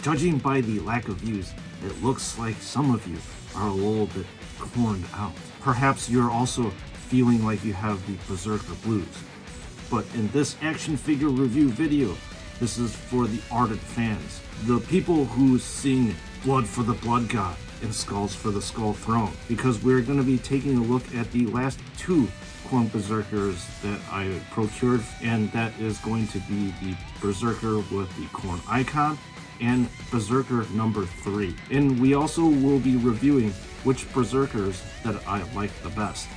Judging by the lack of views, it looks like some of you are a little bit corned out. Perhaps you're also feeling like you have the Berserker blues. But in this action figure review video, this is for the ardent fans, the people who sing Blood for the Blood God and Skulls for the Skull Throne, because we're going to be taking a look at the last two Khorne Berzerkers that I procured, and that is going to be the Berserker with the Khorne icon and Berserker number 3. And we also will be reviewing which Berserkers that I like the best.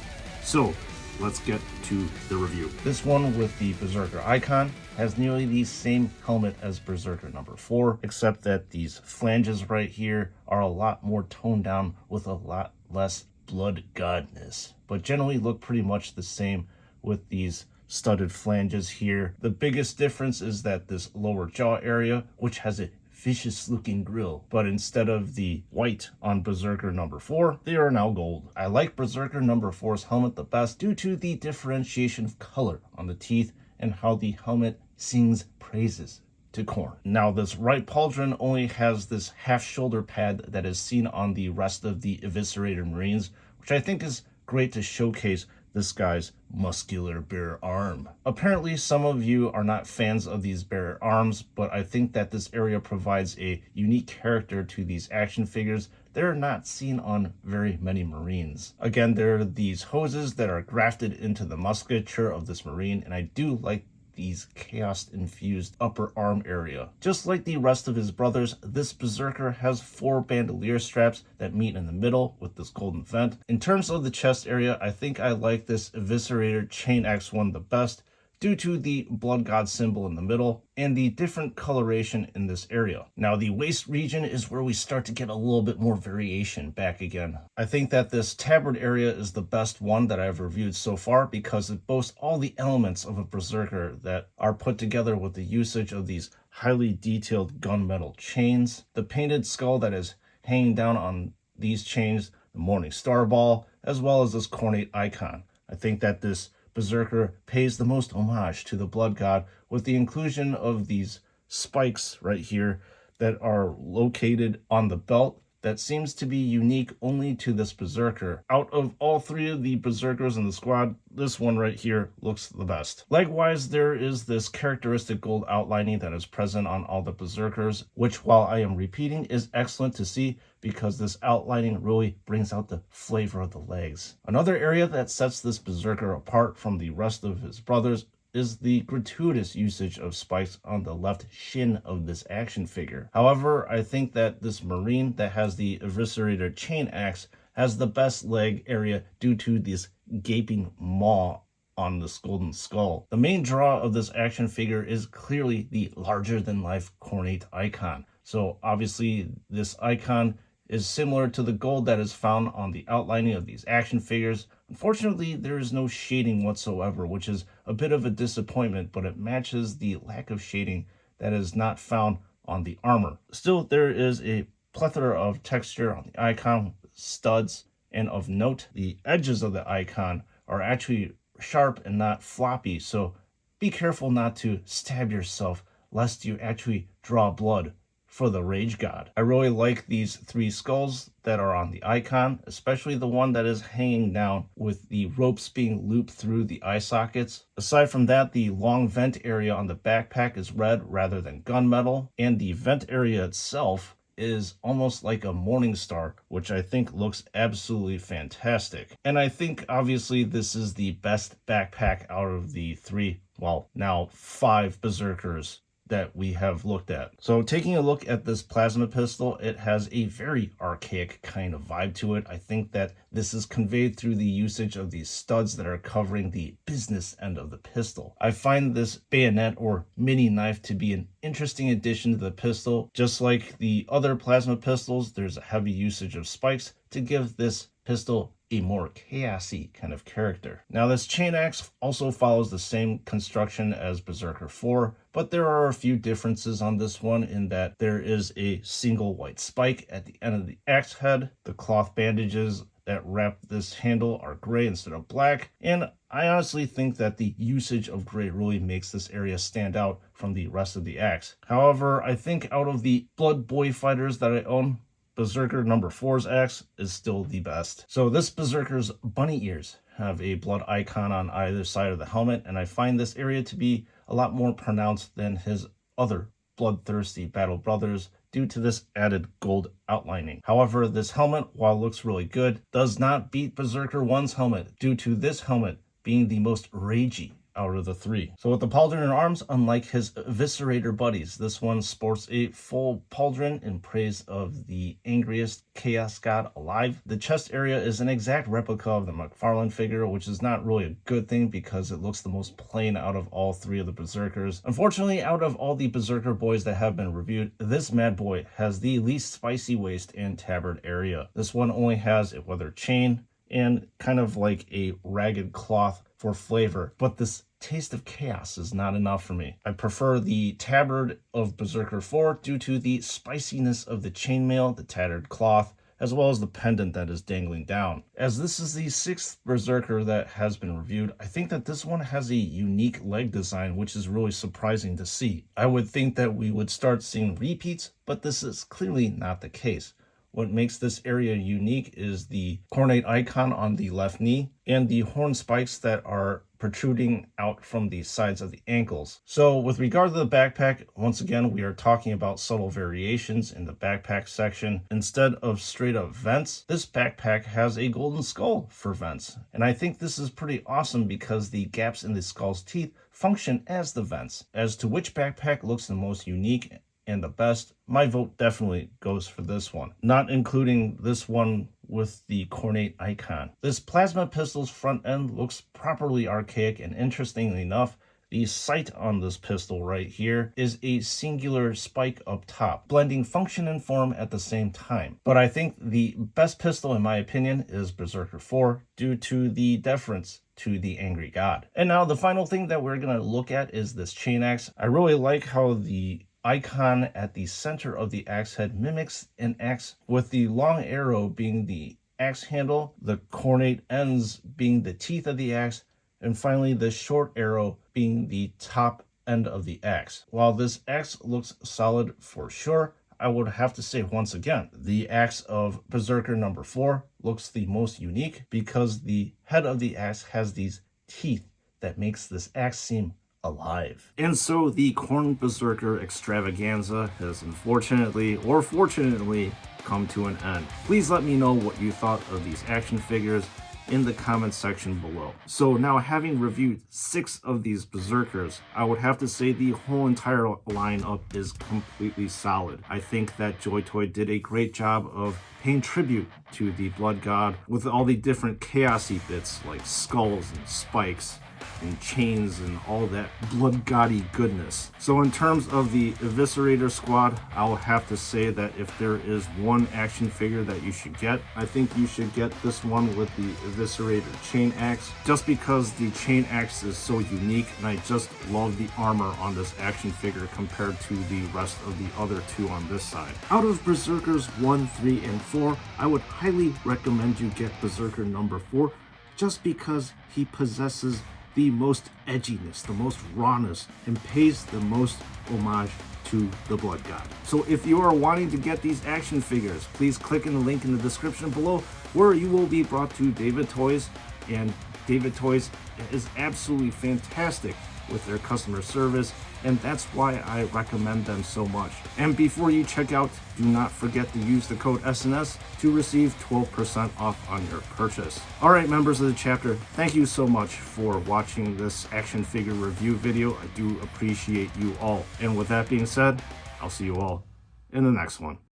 So let's get to the review. This one with the Berserker icon has nearly the same helmet as Berserker number 4, except that these flanges right here are a lot more toned down with a lot less blood godness, but generally look pretty much the same with these studded flanges here. The biggest difference is that this lower jaw area, which has a vicious looking grill, but instead of the white on Berserker number 4, they are now gold. I like Berserker number 4's helmet the best due to the differentiation of color on the teeth and how the helmet sings praises to Khorne. Now this right pauldron only has this half shoulder pad that is seen on the rest of the eviscerated Marines, which I think is great to showcase this guy's muscular bare arm. Apparently some of you are not fans of these bare arms, but I think that this area provides a unique character to these action figures. They're not seen on very many Marines. Again, there are these hoses that are grafted into the musculature of this Marine, and I do like these chaos-infused upper arm area. Just like the rest of his brothers, this Berserker has 4 bandolier straps that meet in the middle with this golden vent. In terms of the chest area, I think I like this Eviscerator chainaxe one the best, due to the blood god symbol in the middle and the different coloration in this area. Now the waist region is where we start to get a little bit more variation back again. I think that this tabard area is the best one that I've reviewed so far because it boasts all the elements of a Berserker that are put together with the usage of these highly detailed gunmetal chains, the painted skull that is hanging down on these chains, the Morning Star Ball, as well as this cornate icon. I think that this Berserker pays the most homage to the blood god with the inclusion of these spikes right here that are located on the belt that seems to be unique only to this Berserker. Out of all 3 of the Berserkers in the squad, this one right here looks the best. Likewise, there is this characteristic gold outlining that is present on all the Berserkers, which while I am repeating is excellent to see because this outlining really brings out the flavor of the legs. Another area that sets this Berserker apart from the rest of his brothers is the gratuitous usage of spikes on the left shin of this action figure. However, I think that this Marine that has the Eviscerator chainaxe has the best leg area due to this gaping maw on this golden skull. The main draw of this action figure is clearly the larger-than-life cornate icon. So obviously this icon is similar to the gold that is found on the outlining of these action figures. Unfortunately, there is no shading whatsoever, which is a bit of a disappointment, but it matches the lack of shading that is not found on the armor. Still, there is a plethora of texture on the icon, studs, and of note, the edges of the icon are actually sharp and not floppy, so be careful not to stab yourself lest you actually draw blood for the Rage God. I really like these 3 skulls that are on the icon, especially the one that is hanging down with the ropes being looped through the eye sockets. Aside from that, the long vent area on the backpack is red rather than gunmetal, and the vent area itself is almost like a morning star, which I think looks absolutely fantastic. And I think obviously this is the best backpack out of the 3, well, now 5 Berserkers that we have looked at. So taking a look at this plasma pistol, it has a very archaic kind of vibe to it. I think that this is conveyed through the usage of these studs that are covering the business end of the pistol. I find this bayonet or mini knife to be an interesting addition to the pistol. Just like the other plasma pistols, there's a heavy usage of spikes to give this pistol a more chaosy kind of character. Now this chainaxe also follows the same construction as Berserker 4, but there are a few differences on this one in that there is a single white spike at the end of the axe head. The cloth bandages that wrap this handle are gray instead of black, and I honestly think that the usage of gray really makes this area stand out from the rest of the axe. However, I think out of the Blood Boy fighters that I own, Berzerker number 4's axe is still the best. So this Berzerker's bunny ears have a blood icon on either side of the helmet, and I find this area to be a lot more pronounced than his other bloodthirsty battle brothers due to this added gold outlining. However, this helmet, while it looks really good, does not beat Berzerker 1's helmet due to this helmet being the most ragey out of the three. So with the pauldron and arms, unlike his eviscerator buddies, this one sports a full pauldron in praise of the angriest chaos god alive. The chest area is an exact replica of the McFarlane figure, which is not really a good thing because it looks the most plain out of all three of the Berzerkers. Unfortunately, out of all the Berzerker boys that have been reviewed, this mad boy has the least spicy waist and tabard area. This one only has a weathered chain and kind of like a ragged cloth for flavor, but this taste of chaos is not enough for me. I prefer the tabard of Berzerker 4 due to the spiciness of the chainmail, the tattered cloth, as well as the pendant that is dangling down. As this is the 6th Berzerker that has been reviewed, I think that this one has a unique leg design, which is really surprising to see. I would think that we would start seeing repeats, but this is clearly not the case. What makes this area unique is the cornate icon on the left knee and the horn spikes that are protruding out from the sides of the ankles. So with regard to the backpack, once again, we are talking about subtle variations in the backpack section. Instead of straight up vents, this backpack has a golden skull for vents. And I think this is pretty awesome because the gaps in the skull's teeth function as the vents. As to which backpack looks the most unique and the best, my vote definitely goes for this one, not including this one with the cornate icon. This plasma pistol's front end looks properly archaic, and interestingly enough, the sight on this pistol right here is a singular spike up top, blending function and form at the same time. But I think the best pistol, in my opinion, is Berzerker 4 due to the deference to the angry god. And now the final thing that we're going to look at is this chainaxe. I really like how the icon at the center of the axe head mimics an axe, with the long arrow being the axe handle, the cornate ends being the teeth of the axe, and finally the short arrow being the top end of the axe. While this axe looks solid for sure, I would have to say once again, the axe of Berzerker number 4 looks the most unique because the head of the axe has these teeth that makes this axe seem alive. And so the Khorne Berzerker extravaganza has unfortunately or fortunately come to an end. Please let me know what you thought of these action figures in the comment section below. So now, having reviewed 6 of these Berzerkers, I would have to say the whole entire lineup is completely solid. I think that JoyToy did a great job of paying tribute to the Blood God with all the different chaosy bits like skulls and spikes and chains and all that blood gaudy goodness. So in terms of the Eviscerator squad, I'll have to say that if there is one action figure that you should get, I think you should get this one with the Eviscerator chainaxe, just because the chainaxe is so unique, and I just love the armor on this action figure compared to the rest of the other two on this side. Out of Berzerkers 1, 3, and 4, I would highly recommend you get Berzerker number 4, just because he possesses the most edginess, the most rawness, and pays the most homage to the Blood God. So if you are wanting to get these action figures, please click in the link in the description below, where you will be brought to David Toys. And David Toys is absolutely fantastic with their customer service, and that's why I recommend them so much. And before you check out, do not forget to use the code SNS to receive 12% off on your purchase. Alright, members of the chapter, thank you so much for watching this action figure review video. I do appreciate you all. And with that being said, I'll see you all in the next one.